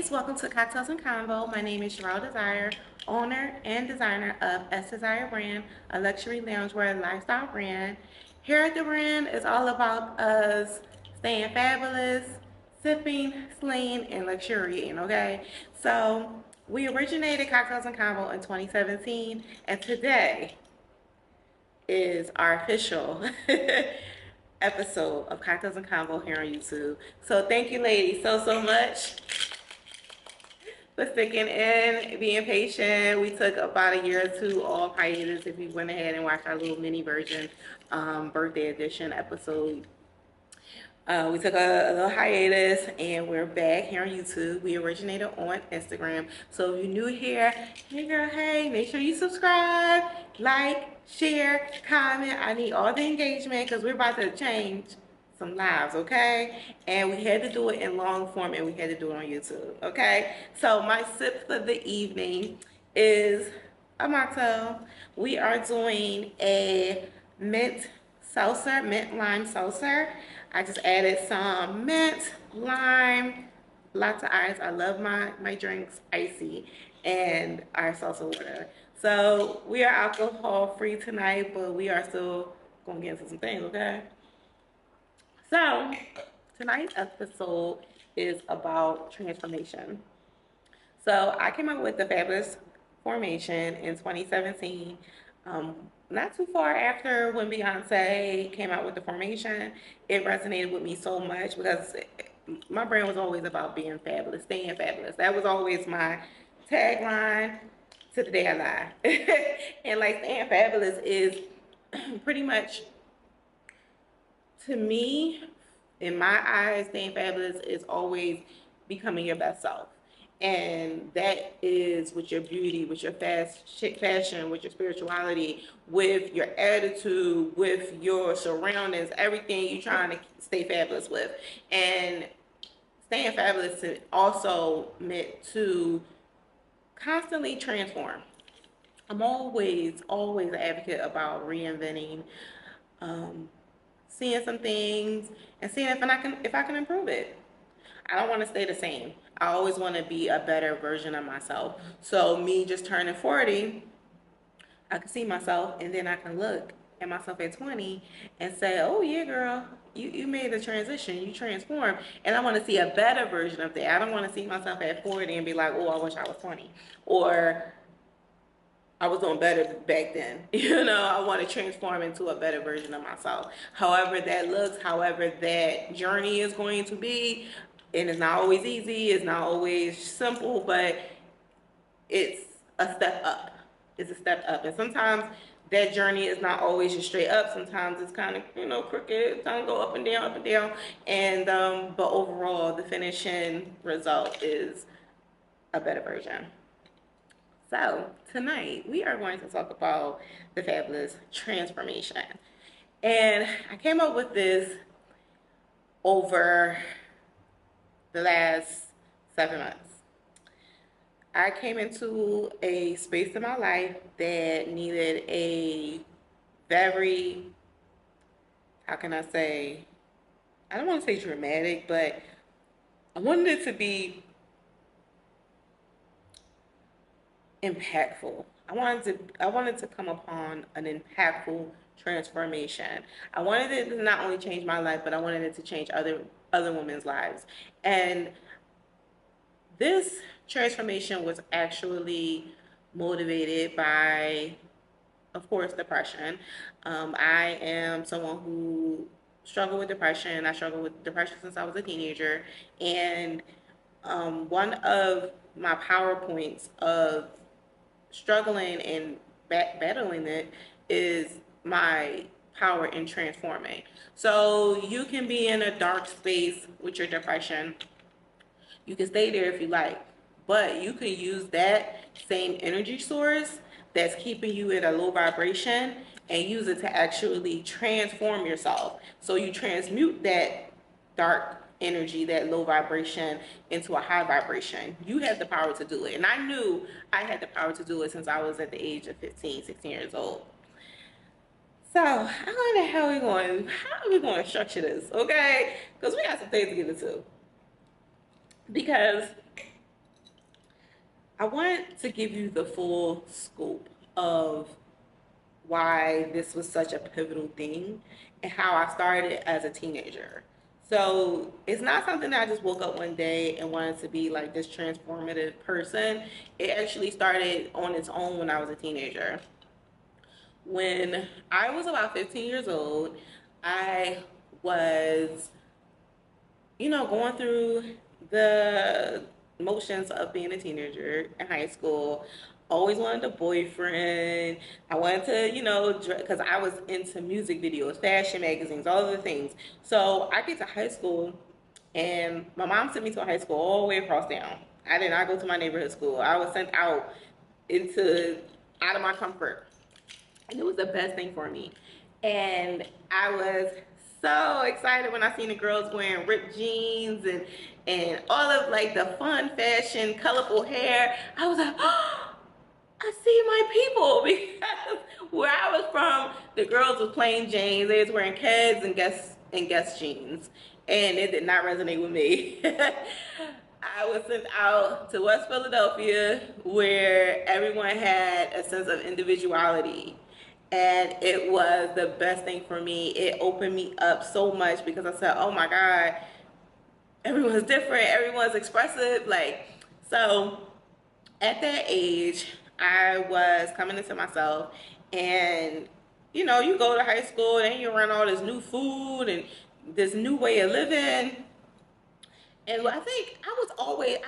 ladies, welcome to Cocktails and Convo. My name is Desire, owner and designer of SDesirebrand, a luxury loungewear lifestyle brand. Here at the brand, it's all about us staying fabulous, sipping, slaying, and luxuriating, okay? So we originated Cocktails and Convo in 2017, and today is our official episode of Cocktails and Convo here on YouTube. So thank you, ladies, so much for sticking in, being patient. We took about a year or two off hiatus if you went ahead and watched our little mini version, birthday edition episode. We took a little hiatus and we're back here on YouTube. We originated on Instagram. So if you're new here, hey girl, hey, make sure you subscribe, like, share, comment. I need all the engagement because we're about to change some lives, okay? And we had to do it in long form and we had to do it on YouTube, okay? So my sip for the evening is a motto. We are doing a mint seltzer, mint lime seltzer. I just added some mint, lime, lots of ice. I love my drinks icy, and our salsa water. So we are alcohol free tonight, but we are still gonna get into some things, okay? So tonight's episode is about transformation. So I came up with the Fabulous formation in 2017. Not too far after when Beyonce came out with the formation, it resonated with me so much because my brand was always about being fabulous, staying fabulous. That was always my tagline to the day I die. And like staying fabulous is pretty much, to me, in my eyes, staying fabulous is always becoming your best self. And that is with your beauty, with your fashion, with your spirituality, with your attitude, with your surroundings, everything you're trying to stay fabulous with. And staying fabulous is also meant to constantly transform. I'm always an advocate about reinventing, seeing some things and seeing if I can improve it. I don't want to stay the same. I always want to be a better version of myself. So me just turning 40, I can see myself and then I can look at myself at 20 and say, oh yeah, girl, you made a transition, you transformed. And I want to see a better version of that. I don't want to see myself at 40 and be like, oh, I wish I was 20. Or I was doing better back then. I want to transform into a better version of myself. However that looks, however that journey is going to be, and it's not always easy, it's not always simple, but it's a step up. It's a step up. And sometimes that journey is not always just straight up. Sometimes it's kind of, crooked. It's kind of go up and down, up and down. And, but overall, the finishing result is a better version. So tonight we are going to talk about the fabulous transformation. And I came up with this over the last 7 months. I came into a space in my life that needed a very, how can I say, I don't want to say dramatic, but I wanted it to be impactful. I wanted to come upon an impactful transformation. I wanted it to not only change my life, but I wanted it to change other women's lives. And this transformation was actually motivated by, of course, depression. I am someone who struggled with depression. I struggled with depression since I was a teenager. And one of my PowerPoints of struggling and battling it is my power in transforming. So you can be in a dark space with your depression. You can stay there if you like, but you can use that same energy source that's keeping you at a low vibration and use it to actually transform yourself. So you transmute that dark energy, that low vibration, into a high vibration. You have the power to do it. And I knew I had the power to do it since I was at the age of 15, 16 years old. So I don't know how are we going to structure this, okay? Because we got some things to get into. Because I want to give you the full scope of why this was such a pivotal thing and how I started as a teenager. So it's not something that I just woke up one day and wanted to be like this transformative person. It actually started on its own when I was a teenager. When I was about 15 years old, I was, going through the motions of being a teenager in high school. Always wanted a boyfriend. I wanted to, because I was into music videos, fashion magazines, all of the things. So I get to high school, and my mom sent me to a high school all the way across town. I did not go to my neighborhood school. I was sent out of my comfort, and it was the best thing for me. And I was so excited when I seen the girls wearing ripped jeans and all of like the fun fashion, colorful hair. I was like, oh, I see my people. Because where I was from, the girls was plain jeans. They was wearing Keds and Guess jeans, and it did not resonate with me. I was sent out to West Philadelphia, where everyone had a sense of individuality, and it was the best thing for me. It opened me up so much because I said, oh my God, everyone's different, everyone's expressive. Like, so at that age, I was coming into myself, and you go to high school and you run all this new food and this new way of living. And I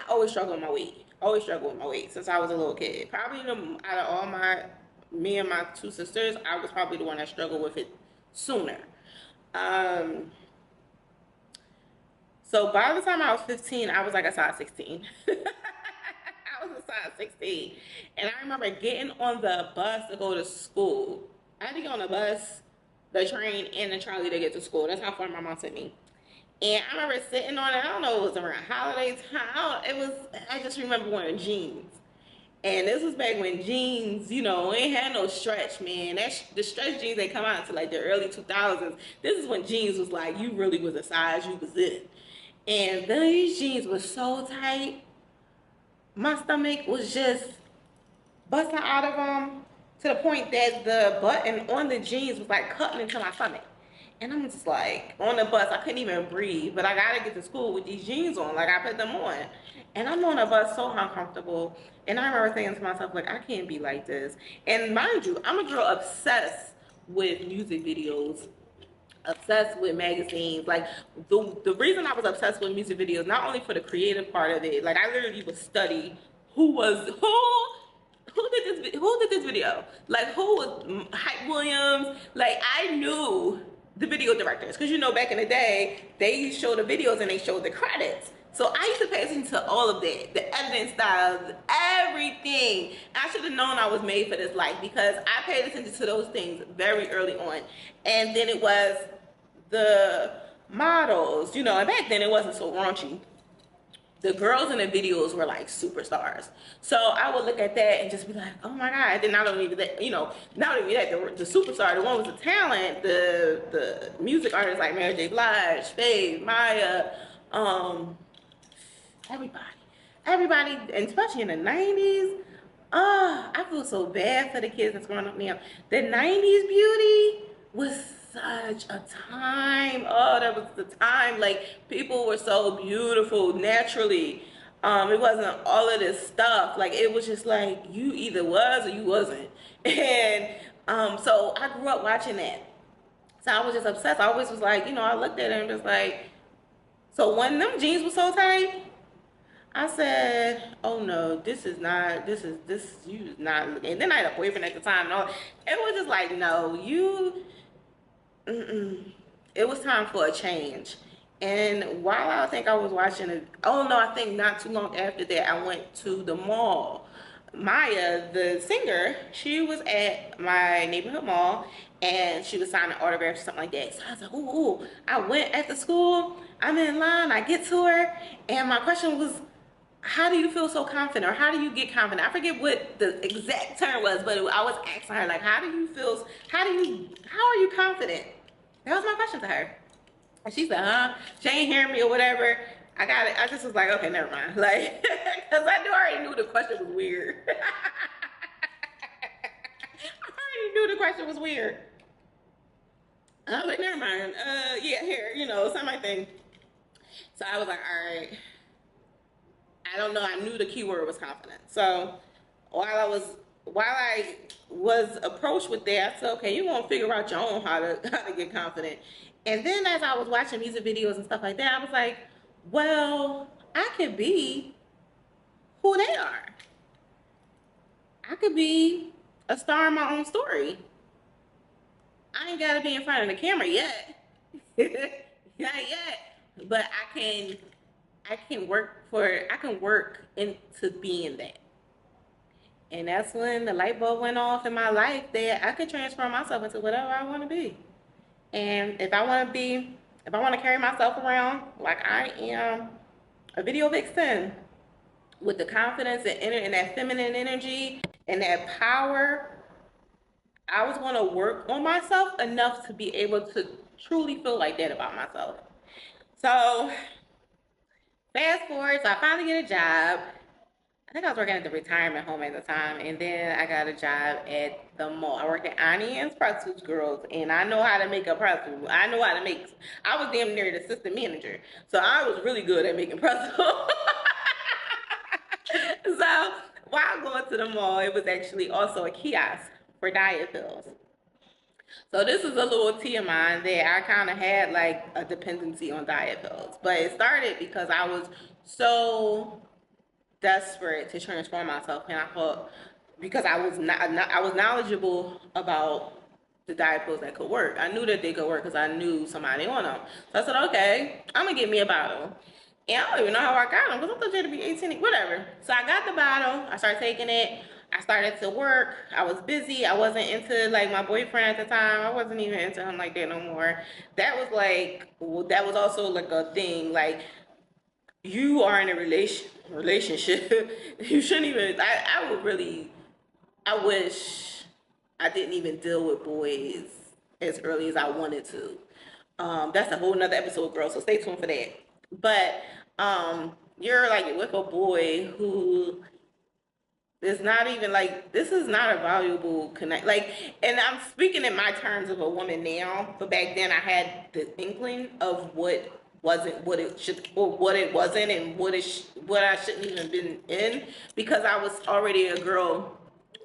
always struggled with my weight. Always struggled with my weight since I was a little kid. Probably out of all me and my two sisters, I was probably the one that struggled with it sooner. Um, so by the time I was 15, I was like a size 16. I was a size 16. And I remember getting on the bus to go to school. I had to get on the bus, the train, and the trolley to get to school. That's how far my mom sent me. And I remember sitting on it. I don't know, it was around holiday time. I just remember wearing jeans. And this was back when jeans, ain't had no stretch, man. The stretch jeans, they come out into like the early 2000s. This is when jeans was like, you really was the size you was in. And these jeans were so tight. My stomach was just busting out of them to the point that the button on the jeans was like cutting into my stomach. And I'm just like, on the bus, I couldn't even breathe, but I gotta get to school with these jeans on, like I put them on. And I'm on a bus so uncomfortable. And I remember thinking to myself, like, I can't be like this. And mind you, I'm a girl obsessed with music videos, obsessed with magazines. Like, the reason I was obsessed with music videos, not only for the creative part of it, like I literally would study who did this video? Like, who was Hype Williams? Like, I knew the video directors, because back in the day, they showed the videos and they showed the credits. So I used to pay attention to all of that, the editing styles, everything. I should have known I was made for this life, because I paid attention to those things very early on. And then it was the models, and back then it wasn't so raunchy. The girls in the videos were like superstars. So I would look at that and just be like, oh my God. And then not only that, not only that, the superstar, the one with the talent, the music artists like Mary J. Blige, Faye, Maya, everybody, and especially in the 90s. I feel so bad for the kids that's growing up now. The 90s beauty was such a time. Oh, that was the time. Like, people were so beautiful naturally. It wasn't all of this stuff. Like, it was just like, you either was or you wasn't. And so I grew up watching that. So I was just obsessed. I always was like, I looked at it and just like, so when them jeans were so tight, I said, oh no, you is not. And then I had a boyfriend at the time. And it was just like, no, it was time for a change. And while I think I was watching it, I think not too long after that, I went to the mall. Maya, the singer, she was at my neighborhood mall, and she was signing autographs or something like that. So I was like, ooh. I went at the school, I'm in line, I get to her, and my question was, how do you feel so confident, or how do you get confident? I forget what the exact term was, but I was asking her, like, how are you confident? That was my question to her. And she said, she ain't hearing me or whatever. I just was like, okay, never mind. Like, because I already knew the question was weird. I already knew the question was weird. I was like, never mind. Yeah, here, some my thing. So I was like, all right. I don't know. I knew the keyword was confidence. So while I was approached with that, I said, okay, you're gonna figure out your own how to get confident. And then as I was watching music videos and stuff like that, I was like, well, I could be who they are. I could be a star in my own story. I ain't gotta be in front of the camera yet. Not yet. But I can work into being that. And that's when the light bulb went off in my life that I could transform myself into whatever I want to be. And if I want to carry myself around like I am a video vixen with the confidence and that feminine energy and that power, I was going to work on myself enough to be able to truly feel like that about myself. So fast forward, so I finally get a job. I think I was working at the retirement home at the time, and then I got a job at the mall. I worked at Annie Ann's Pretzels Girls, and I know how to make a pretzel. I know how to make. I was damn near the assistant manager, so I was really good at making pretzels. So while going to the mall, it was actually also a kiosk for diet pills. So this is a little tea of mine that I kind of had like a dependency on diet pills, but it started because I was so desperate to transform myself, and I thought because I was knowledgeable about the diet pills that could work. I knew that they could work because I knew somebody on them. So I said, okay, I'm gonna get me a bottle. And I don't even know how I got them because I thought you had to be 18, whatever. So I got the bottle. I started taking it. I started to work. I was busy. I wasn't into like my boyfriend at the time. I wasn't even into him like that no more. That was like, that was also like a thing. Like you are in a relationship. You shouldn't even. I would really. I wish I didn't even deal with boys as early as I wanted to. That's a whole nother episode, girl. So stay tuned for that. But you're like with a boy who is not even like this is not a valuable connect. Like, and I'm speaking in my terms of a woman now, but back then I had the inkling of what wasn't what it should or what it wasn't and what I shouldn't even been in because I was already a girl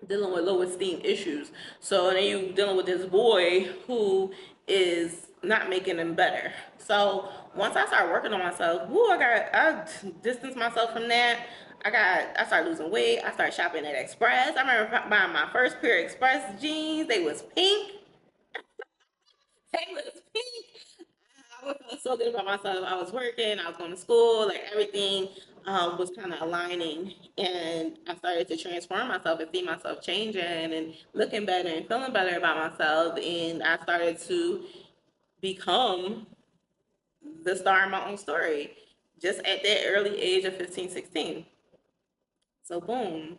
dealing with low esteem issues. So then you dealing with this boy who is not making them better. So once I started working on myself, I distanced myself from that. I started losing weight. I started shopping at Express. I remember buying my first pair of Express jeans. They was pink. They was pink. I was feeling so good about myself. I was working. I was going to school. Like everything was kind of aligning, and I started to transform myself and see myself changing and looking better and feeling better about myself. And I started to become the star in my own story just at that early age of 15, 16. So boom.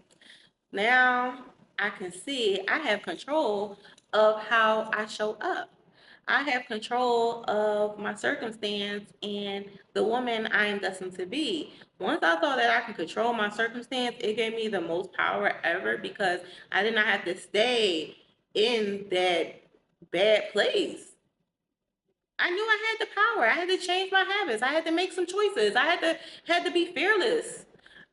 Now I can see I have control of how I show up. I have control of my circumstance and the woman I am destined to be. Once I thought that I could control my circumstance, it gave me the most power ever because I did not have to stay in that bad place. I knew I had the power. I had to change my habits. I had to make some choices. I had to be fearless.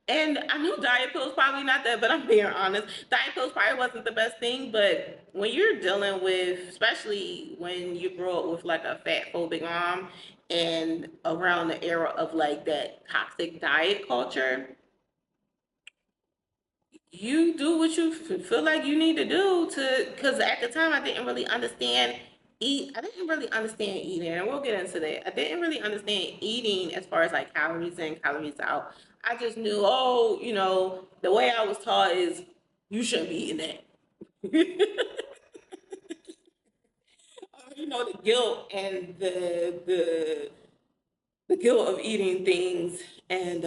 And I knew diet pills probably not that, but I'm being honest. Diet pills probably wasn't the best thing, but when you're dealing with, especially when you grow up with like a fat phobic mom and around the era of like that toxic diet culture, you do what you feel like you need to do to, because at the time I didn't really understand I didn't really understand eating, and we'll get into that. I didn't really understand eating as far as like calories in, calories out. I just knew, oh, the way I was taught is you shouldn't be eating that. The guilt and the guilt of eating things, and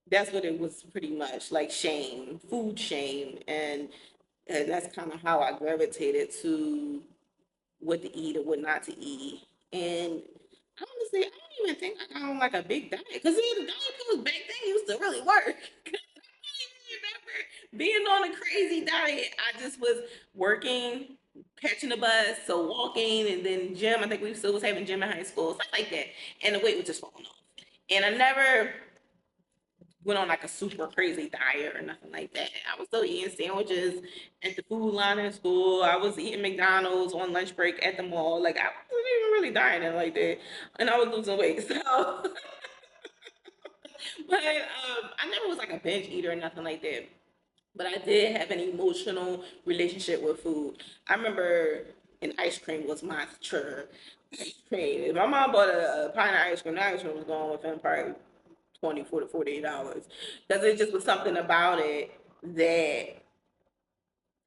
that's what it was pretty much like shame, food shame, and that's kind of how I gravitated to what to eat or what not to eat. And honestly, I don't don't even think I got on like a big diet because the diet pills back then used to really work. I remember being on a crazy diet. I just was working, catching the bus, so walking, and then gym. I think we still was having gym in high school, stuff like that, and the weight was just falling off. And I never went on like a super crazy diet or nothing like that. I was still eating sandwiches at the food line in school. I was eating McDonald's on lunch break at the mall. Like I wasn't even really dieting like that, and I was losing weight. So, but I never was like a binge eater or nothing like that. But I did have an emotional relationship with food. I remember, and ice cream was my trigger. Ice cream. If my mom bought a pint of ice cream, the ice cream was going within probably 24 to 48 hours. Because it just was something about it that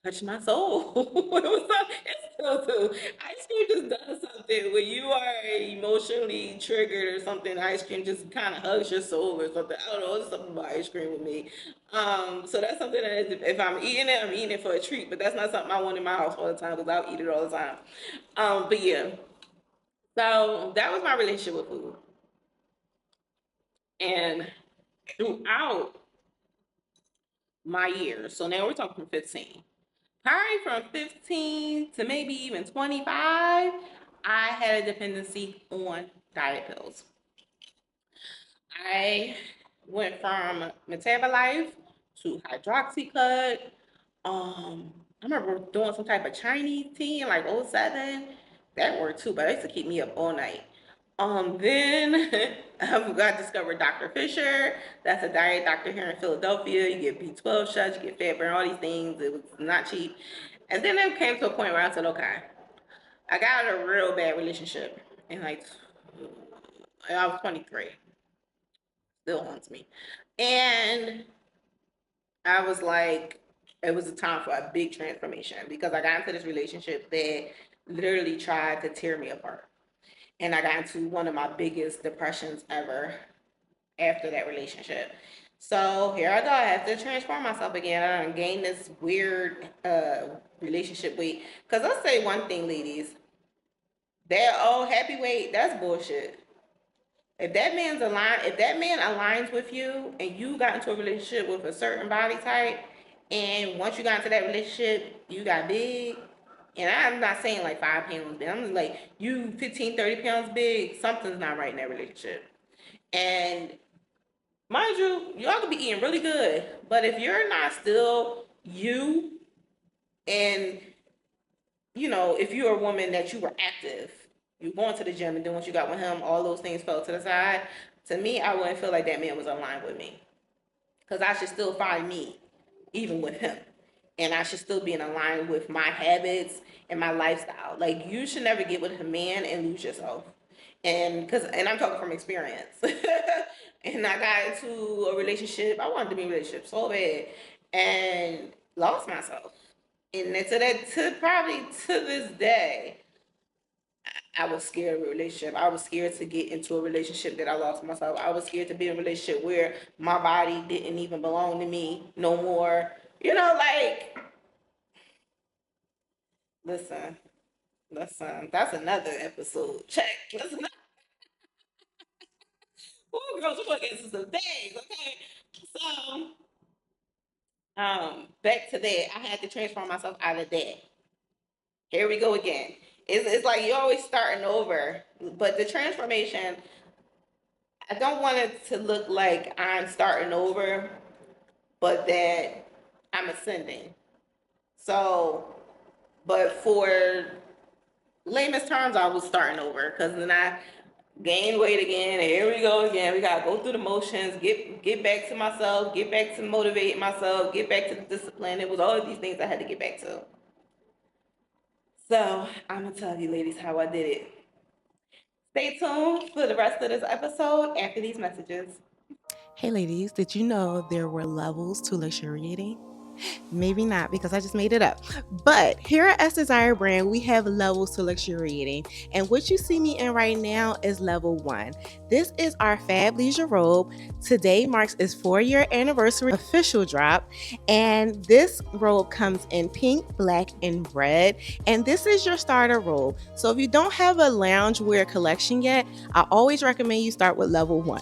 touched my soul. It still do. Ice cream just does something when you are emotionally triggered or something. Ice cream just kind of hugs your soul or something. I don't know. There's something about ice cream with me. So that's something that if I'm eating it for a treat. But that's not something I want in my house all the time because I'll eat it all the time. But yeah. So that was my relationship with food. And throughout my years, so now we're talking from 15. Probably from 15 to maybe even 25, I had a dependency on diet pills. I went from Metabolife to Hydroxycut. I remember doing some type of Chinese tea in like '07. That worked too, but it used to keep me up all night. Then I discovered Dr. Fisher. That's a diet doctor here in Philadelphia. You get B12 shots, you get fat burn, all these things. It was not cheap. And then it came to a point where I said, okay, I got a real bad relationship. And like, I was 23. Still haunts me. And I was like, it was a time for a big transformation because I got into this relationship that literally tried to tear me apart. And I got into one of my biggest depressions ever after that relationship. So here I go. I have to transform myself again. I gained this weird relationship weight. Because let's say one thing, ladies. That happy weight, that's bullshit. If that man aligns with you and you got into a relationship with a certain body type, and once you got into that relationship, you got big, and I'm not saying like 5 pounds big, I'm just like you 15, 30 pounds big, something's not right in that relationship. And mind you, y'all could be eating really good, but if you're not still you, and if you're a woman that you were active, you going to the gym and doing what you got with him, all those things fell to the side. To me, I wouldn't feel like that man was aligned with me. Because I should still find me, even with him. And I should still be in line with my habits and my lifestyle. Like you should never get with a man and lose yourself. And I'm talking from experience. And I got into a relationship. I wanted to be in a relationship so bad and lost myself. And to probably to this day, I was scared of a relationship. I was scared to get into a relationship that I lost myself. I was scared to be in a relationship where my body didn't even belong to me no more. Like, listen, listen, that's another episode. Check. Listen, oh, girls, we're gonna get into some things, okay? So, back to that. I had to transform myself out of that. Here we go again. It's like you're always starting over, but the transformation, I don't want it to look like I'm starting over, but that I'm ascending. So, but for layman's terms, I was starting over because then I gained weight again, and here we go again. We gotta go through the motions, get back to myself, get back to motivate myself, get back to the discipline. It was all of these things I had to get back to. So I'm gonna tell you, ladies, how I did it. Stay tuned for the rest of this episode after these messages. Hey ladies, did you know there were levels to luxuriating? Maybe not, because I just made it up. But here at SDesirebrand, we have levels to luxuriating. And what you see me in right now is level 1. This is our FABLeisure Robe. Today marks its 4-year anniversary official drop. And this robe comes in pink, black, and red. And this is your starter robe. So if you don't have a loungewear collection yet, I always recommend you start with level 1.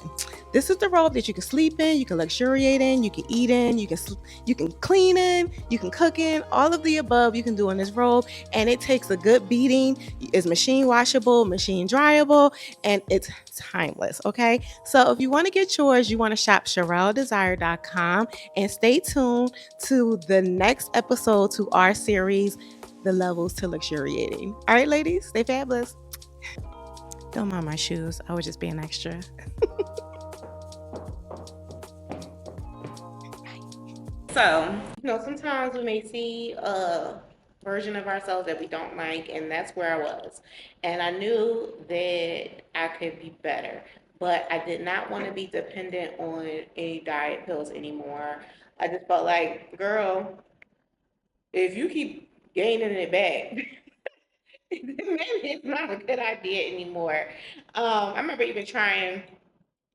This is the robe that you can sleep in, you can luxuriate in, you can eat in, you can clean in, you can cook in, all of the above you can do in this robe, and it takes a good beating. It's machine washable, machine dryable, and it's timeless, okay? So if you want to get yours, you want to shop SherelleDesire.com, and stay tuned to the next episode to our series, The Levels to Luxuriating. All right, ladies, stay fabulous. Don't mind my shoes. I was just being extra. So, sometimes we may see a version of ourselves that we don't like, and that's where I was. And I knew that I could be better, but I did not want to be dependent on any diet pills anymore. I just felt like, girl, if you keep gaining it back, maybe it's not a good idea anymore. I remember even trying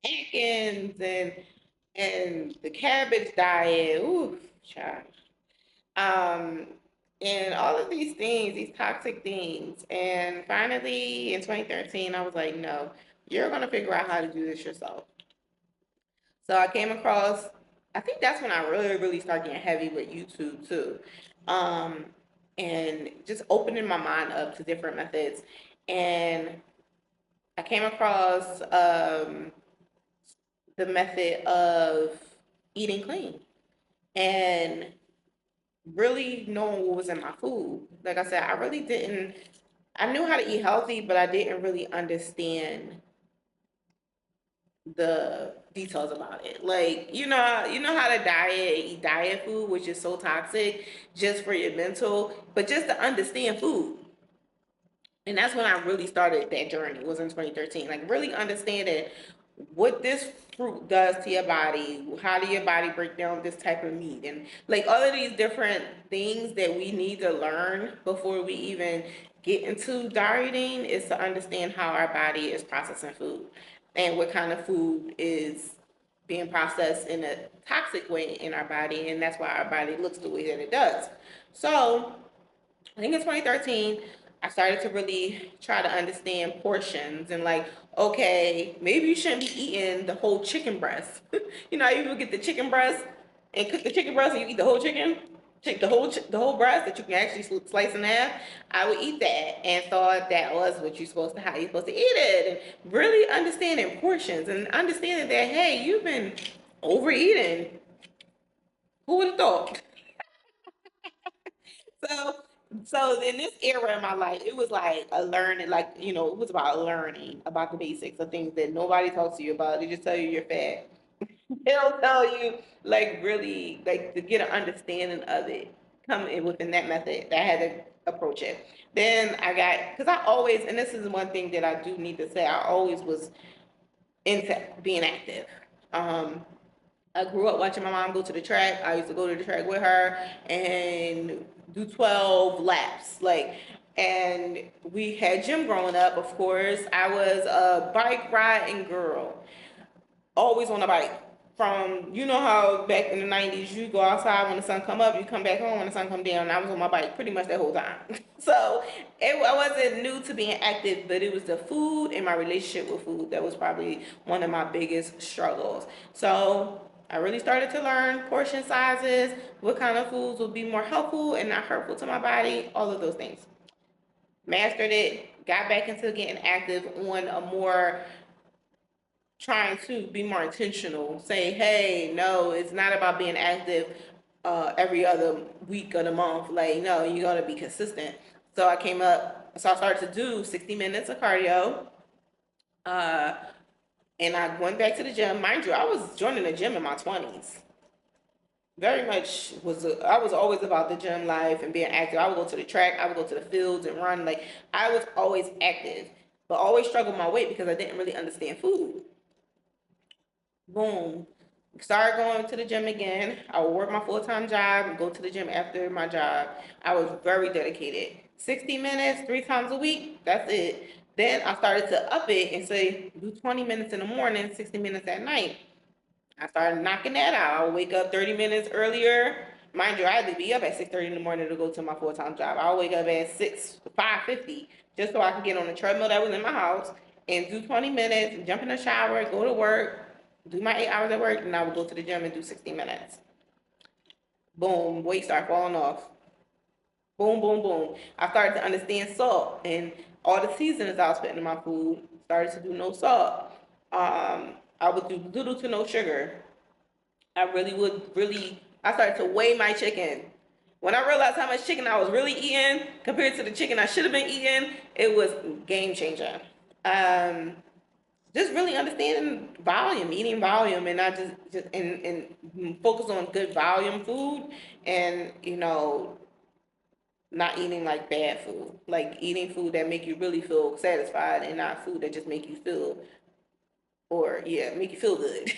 Atkins and the cabbage diet. Ooh, child. Um, and all of these things, these toxic things. And finally, in 2013, I was like, no, you're going to figure out how to do this yourself. So I came across, I think that's when I really, really started getting heavy with YouTube too. Um, and just opening my mind up to different methods. And I came across the method of eating clean. And really knowing what was in my food. Like I said, I really didn't, I knew how to eat healthy, but I didn't really understand the details about it. Like, you know how to eat diet food, which is so toxic just for your mental, but just to understand food. And that's when I really started that journey, was in 2013. Like really understanding what this fruit does to your body, how do your body break down this type of meat, and like all of these different things that we need to learn before we even get into dieting is to understand how our body is processing food and what kind of food is being processed in a toxic way in our body, and that's why our body looks the way that it does. So I think in 2013, I started to really try to understand portions and like, okay, maybe you shouldn't be eating the whole chicken breast. You get the chicken breast and cook the chicken breast and you eat the whole chicken, the whole breast that you can actually slice in half. I would eat that and thought that was what how you're supposed to eat it, and really understanding portions and understanding that hey, you've been overeating. Who would have thought? So, so in this era in my life, it was like a learning, like, it was about learning about the basics of things that nobody talks to you about. They just tell you you're fat. They don't tell you, like, really, like, to get an understanding of it, come in within that method that I had to approach it. Then because I always, and this is one thing that I do need to say, I always was into being active. Um, I grew up watching my mom go to the track. I used to go to the track with her and do 12 laps. And we had gym growing up, of course. I was a bike riding girl, always on a bike. How back in the 90s, you go outside when the sun come up, you come back home when the sun come down. I was on my bike pretty much that whole time. So I wasn't new to being active, but it was the food and my relationship with food that was probably one of my biggest struggles. So I really started to learn portion sizes, what kind of foods would be more helpful and not hurtful to my body, all of those things. Mastered it, got back into getting active on a more trying to be more intentional. Say, hey, no, it's not about being active every other week of the month. Like, no, you gotta be consistent. So I started to do 60 minutes of cardio. Uh, and I went back to the gym. Mind you, I was joining the gym in my 20s. Very much I was always about the gym life and being active. I would go to the track, I would go to the fields and run. Like, I was always active, but always struggled my weight because I didn't really understand food. Boom. Started going to the gym again. I would work my full-time job and go to the gym after my job. I was very dedicated. 60 minutes, 3 times a week, that's it. Then I started to up it and say, do 20 minutes in the morning, 60 minutes at night. I started knocking that out. I would wake up 30 minutes earlier. Mind you, I had to be up at 6:30 in the morning to go to my full-time job. I would wake up at 5:50 just so I could get on the treadmill that was in my house and do 20 minutes, jump in the shower, go to work, do my 8 hours at work, and I would go to the gym and do 60 minutes. Boom, weight start falling off. Boom, boom, boom. I started to understand salt and all the seasonings I was putting in my food. Started to do no salt. I would do little to no sugar. I really would really. I started to weigh my chicken. When I realized how much chicken I was really eating compared to the chicken I should have been eating, it was game changer. Um, just really understanding volume, eating volume, and not just and focus on good volume food, and not eating like bad food, like eating food that make you really feel satisfied, and not food that just make you feel or yeah, make you feel good.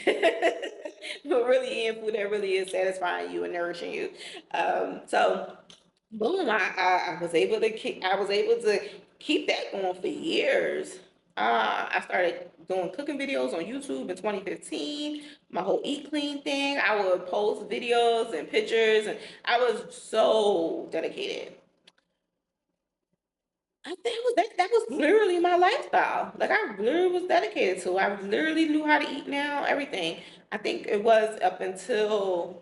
But really eating food that really is satisfying you and nourishing you. So boom, I was able to keep that going for years. I started doing cooking videos on YouTube in 2015. My whole eat clean thing. I would post videos and pictures, and I was so dedicated. I think it was that was literally my lifestyle. Like I literally was dedicated to. I literally knew how to eat now, everything. I think it was up until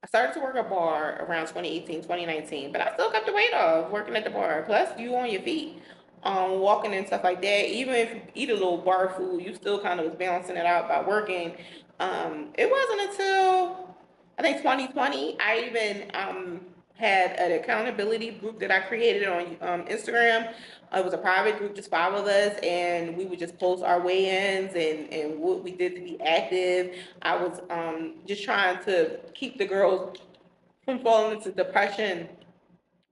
I started to work at a bar around 2018, 2019, but I still got the weight off working at the bar. Plus, you on your feet, walking and stuff like that. Even if you eat a little bar food, you still kind of was balancing it out by working. It wasn't until I think 2020, I even had an accountability group that I created on Instagram. It was a private group, just 5 of us, and we would just post our weigh-ins and what we did to be active. I was just trying to keep the girls from falling into depression.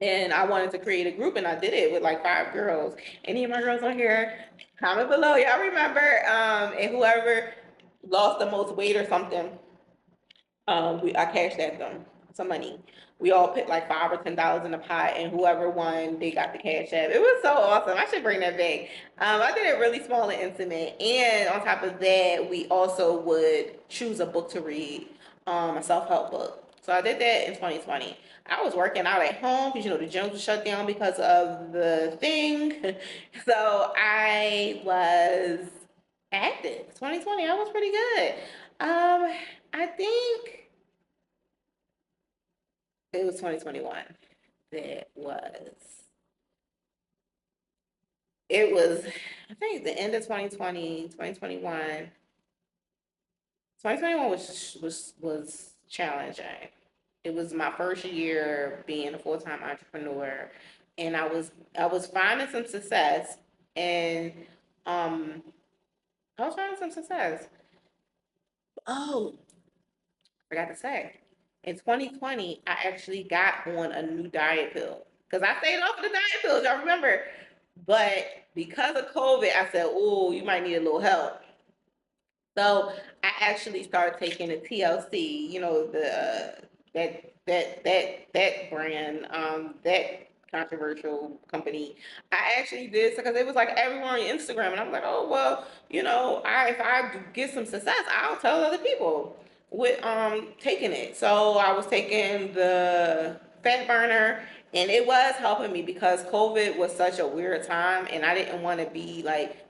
And I wanted to create a group, and I did it with like 5 girls. Any of my girls on here, comment below. Y'all remember? And whoever lost the most weight or something, I cashed at them some money. We all put like $5 or $10 in the pot, and whoever won, they got the cash app. It was so awesome. I should bring that back. I did it really small and intimate, and on top of that, we also would choose a book to read, a self-help book. So I did that in 2020. I was working out at home because the gyms were shut down because of the thing. So I was active. 2020, I was pretty good. I think it was 2021. That was, it was, I think the end of 2020, 2021. 2021 was challenging. It was my first year being a full-time entrepreneur, and I was finding some success, and um I was finding some success. Oh, I forgot to say, in 2020, I actually got on a new diet pill because I stayed off of the diet pills. Y'all remember? But because of COVID, I said, "Oh, you might need a little help." So I actually started taking the TLC. The that brand, that controversial company. I actually did because it was like everywhere on Instagram, and I was like, "Oh well, if I get some success, I'll tell other people." With taking it. So I was taking the fat burner, and it was helping me because COVID was such a weird time, and I didn't want to be like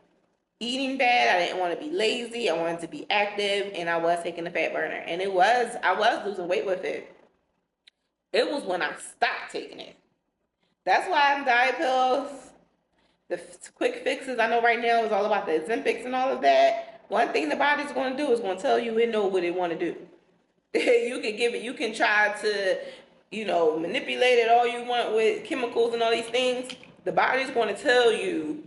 eating bad. I didn't want to be lazy. I wanted to be active, and I was taking the fat burner, and I was losing weight with it. It was when I stopped taking it. That's why I'm diet pills, the quick fixes. I know right now is all about the Ozempics and all of that. One thing the body's going to do is going to tell you it know what it want to do. You can give it, you can try to, manipulate it all you want with chemicals and all these things. The body's going to tell you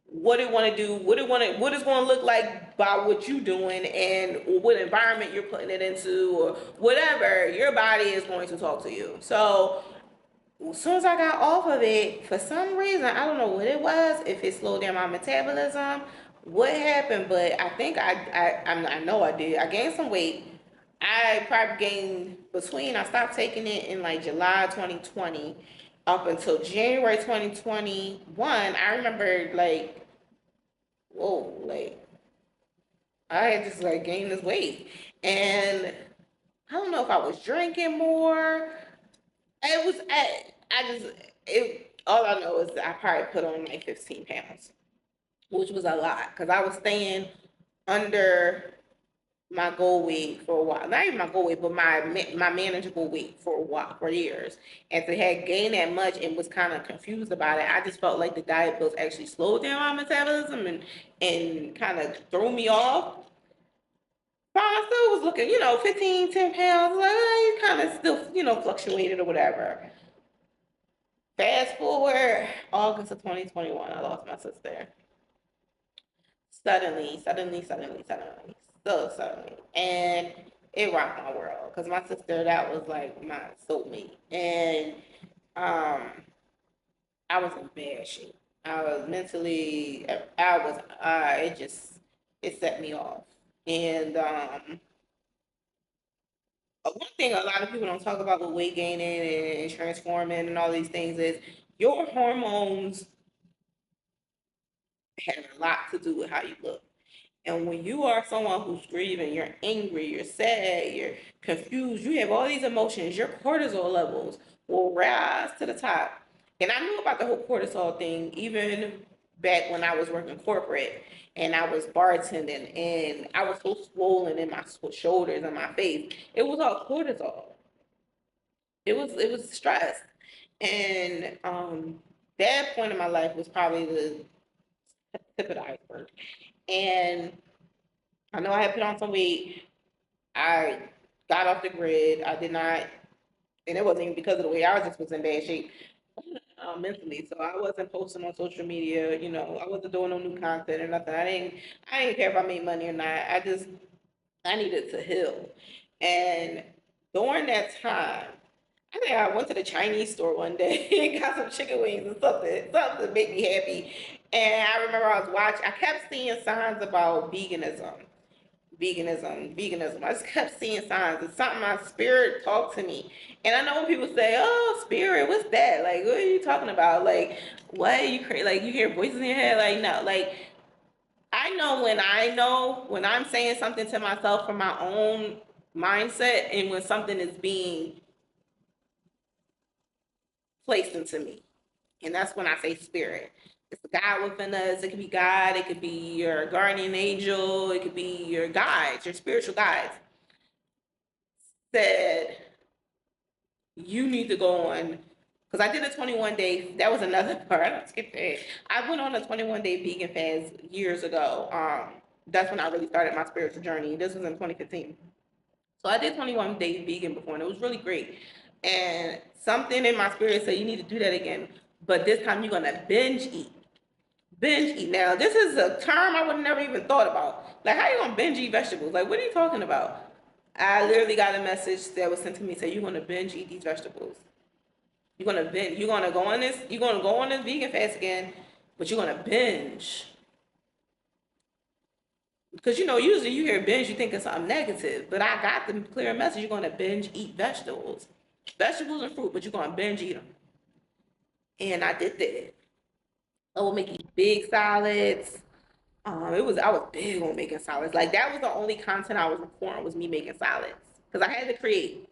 what it want to do, what it's going to look like by what you doing and what environment you're putting it into or whatever. Your body is going to talk to you. So as soon as I got off of it, for some reason, I don't know what it was, if it slowed down my metabolism, what happened, but I think I know I did. I gained some weight. I probably gained between, I stopped taking it in like July 2020 up until January 2021. I remember like, whoa, like I had just like gained this weight. And I don't know if I was drinking more. It was, I just, all I know is that I probably put on like 15 pounds, which was a lot because I was staying under my goal weight for a while. Not even my goal weight, but my manageable weight for a while, for years. And to have gained that much and was kind of confused about it, I just felt like the diet pills actually slowed down my metabolism and kind of threw me off. But I still was looking, 15, 10 pounds, like it kind of still, fluctuated or whatever. Fast forward, August of 2021, I lost my sister. Suddenly, so suddenly. And it rocked my world because my sister, that was like my soulmate. And um, I was in bad shape. I was mentally, it set me off. And one thing a lot of people don't talk about with weight gaining and transforming and all these things is your hormones have a lot to do with how you look. And when you are someone who's grieving, you're angry, you're sad, you're confused, you have all these emotions, your cortisol levels will rise to the top. And I knew about the whole cortisol thing even back when I was working corporate and I was bartending and I was so swollen in my shoulders and my face. It was all cortisol. It was stress. And that point in my life was probably the tip of the iceberg. And I know I had put on some weight. I got off the grid. I did not, and it wasn't even because of the weight. I was just was in bad shape mentally. So I wasn't posting on social media. I wasn't doing no new content or nothing. I didn't care if I made money or not. I needed to heal. And during that time, I think I went to the Chinese store one day and got some chicken wings and something to make me happy. And I remember I was watching. I kept seeing signs about veganism. I just kept seeing signs. It's something my spirit talked to me. And I know when people say, "Oh, spirit, what's that? Like, what are you talking about? Like, what are you crazy? Like, you hear voices in your head? Like, no. Like, I know when I'm saying something to myself from my own mindset, and when something is being placed into me, and that's when I say spirit. It's the God within us. It could be God. It could be your guardian angel. It could be your guides, your spiritual guides. Said you need to go on, because I did a 21 day. That was another part. I skipped that. I went on a 21-day vegan fast years ago. That's when I really started my spiritual journey. This was in 2015. So I did 21 days vegan before, and it was really great. And something in my spirit said you need to do that again, but this time you're gonna binge eat. Binge eat. Now this is a term I would never even thought about. Like, how you gonna binge eat vegetables? Like, what are you talking about? I literally got a message that was sent to me, say you're gonna binge eat these vegetables. You're gonna go on this, vegan fast again, but you're gonna binge. Because usually you hear binge, you think it's something negative. But I got the clear message, you're gonna binge eat vegetables. Vegetables and fruit, but you're gonna binge eat them. And I did that. I will make big salads. I was big on making salads. Like, that was the only content I was recording, was me making salads. Because I had to create.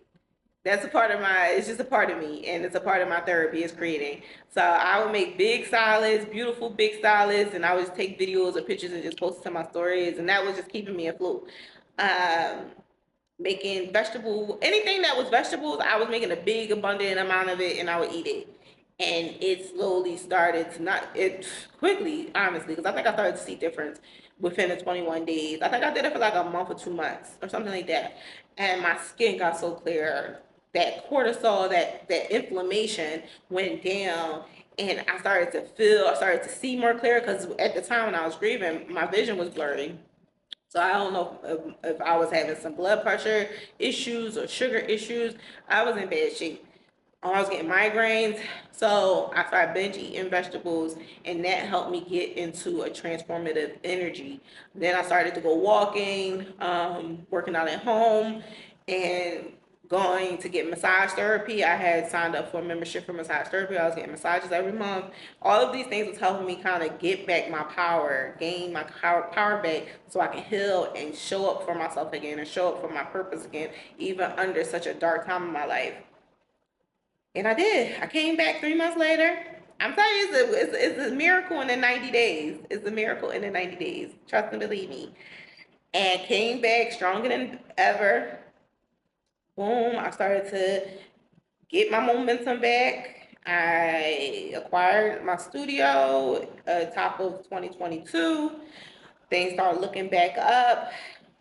That's a part of it's just a part of me, and it's a part of my therapy is creating. So I would make big salads, beautiful big salads, and I would just take videos or pictures and just post it to my stories, and that was just keeping me afloat. Um, Making anything that was vegetables, I was making a big abundant amount of it, and I would eat it. And it slowly started to not, it quickly, honestly, because I think I started to see difference within the 21 days. I think I did it for like a month or 2 months or something like that. And my skin got so clear, that cortisol, that inflammation went down, and I started to see more clear, because at the time when I was grieving, my vision was blurry. So I don't know if I was having some blood pressure issues or sugar issues. I was in bad shape. I was getting migraines, so I started binge eating vegetables, and that helped me get into a transformative energy. Then I started to go walking, working out at home, and going to get massage therapy. I had signed up for a membership for massage therapy. I was getting massages every month. All of these things was helping me kind of get back my power, gain my power back, so I can heal and show up for myself again and show up for my purpose again, even under such a dark time in my life. And I did. I came back 3 months later. I'm telling you, it's a miracle in the 90 days. It's a miracle in the 90 days. Trust and believe me. And came back stronger than ever. Boom. I started to get my momentum back. I acquired my studio top of 2022. Things started looking back up.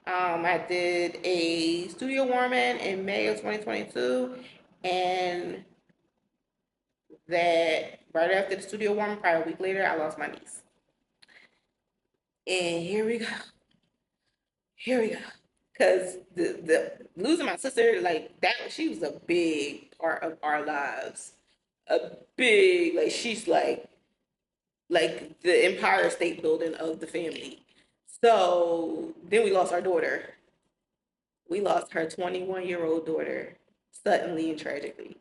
I did a studio warming in May of 2022. And that right after the studio warming, probably a week later, I lost my niece. And here we go. Here we go. Cause the losing my sister, like that, she was a big part of our lives. A big, like she's like the Empire State Building of the family. So then we lost our daughter. We lost her 21-year-old daughter suddenly and tragically.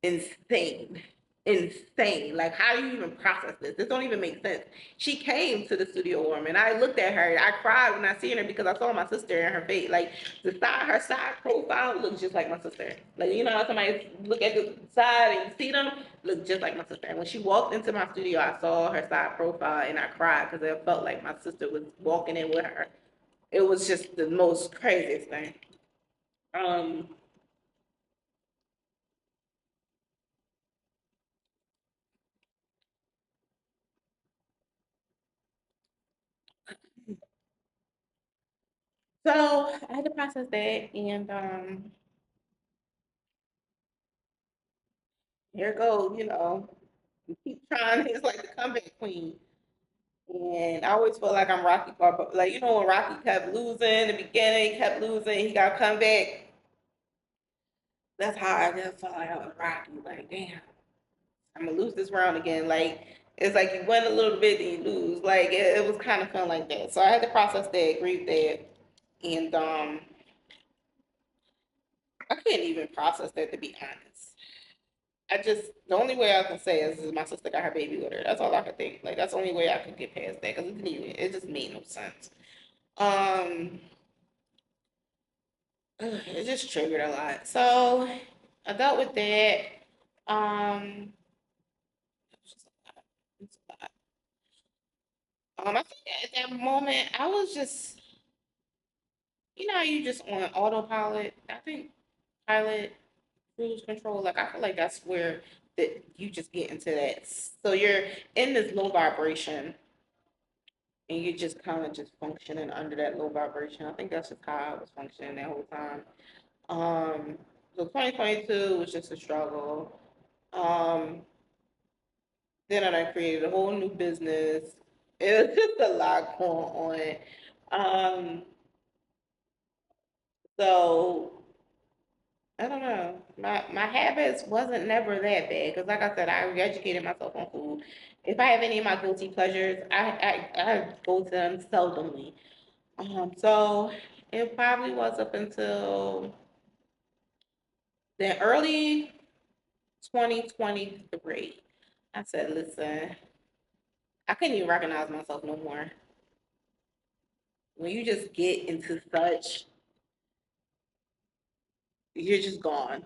Insane. Insane. Like, how do you even process this? This don't even make sense. She came to the studio warm, and I looked at her. I cried when I seen her because I saw my sister in her face. Like, her side profile looks just like my sister. Like, you know how somebody look at the side and you see them? Look just like my sister. And when she walked into my studio, I saw her side profile, and I cried because it felt like my sister was walking in with her. It was just the most craziest thing. Um, so I had to process that, and here goes, you keep trying. It's like the comeback queen. And I always feel like I'm Rocky Balboa. Like, when Rocky kept losing in the beginning, he kept losing, he got to come back. That's how I just felt like I was Rocky. Like, damn, I'm going to lose this round again. Like, it's like you win a little bit, then you lose. Like, it was kind of feeling like that. So I had to process that, grieve that. And I couldn't even process that, to be honest. The only way I can say is my sister got her baby with her. That's all I could think. Like, that's the only way I could get past that because it just made no sense. Um, it just triggered a lot. So I dealt with that. It's just a lot. It's a lot. I think at that moment I was just, you just on autopilot. I think pilot cruise control. Like I feel like that's where that you just get into that. So you're in this low vibration and you're just kind of just functioning under that low vibration. I think that's just how I was functioning that whole time. Um, so 2022 was just a struggle. Um, then I created a whole new business. It was just a lot going on. So I don't know. My habits wasn't never that bad because, like I said, I educated myself on food. If I have any of my guilty pleasures, I go to them seldomly. So it probably was up until the early 2023. I said, listen, I couldn't even recognize myself no more. When you just get into such, you're just gone.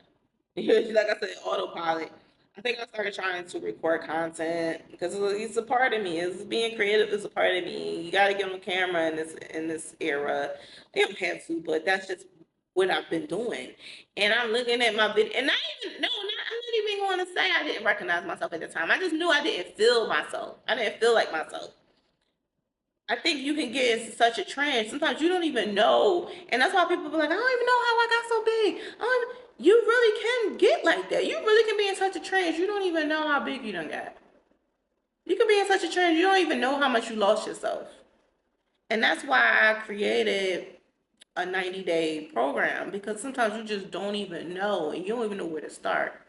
You're just, like I said, autopilot. I think I started trying to record content because it's a part of me. It's being creative is a part of me. You got to get on camera in this era. They don't have to, but that's just what I've been doing. And I'm looking at my video, and not even no, not, I'm not even going to say I didn't recognize myself at the time. I just knew I didn't feel myself. I didn't feel like myself. I think you can get into such a trance. Sometimes you don't even know, and that's why people be like, "I don't even know how I got so big." You really can get like that. You really can be in such a trance. You don't even know how big you done got. You can be in such a trance. You don't even know how much you lost yourself. And that's why I created. a 90-day program, because sometimes you just don't even know, and you don't even know where to start.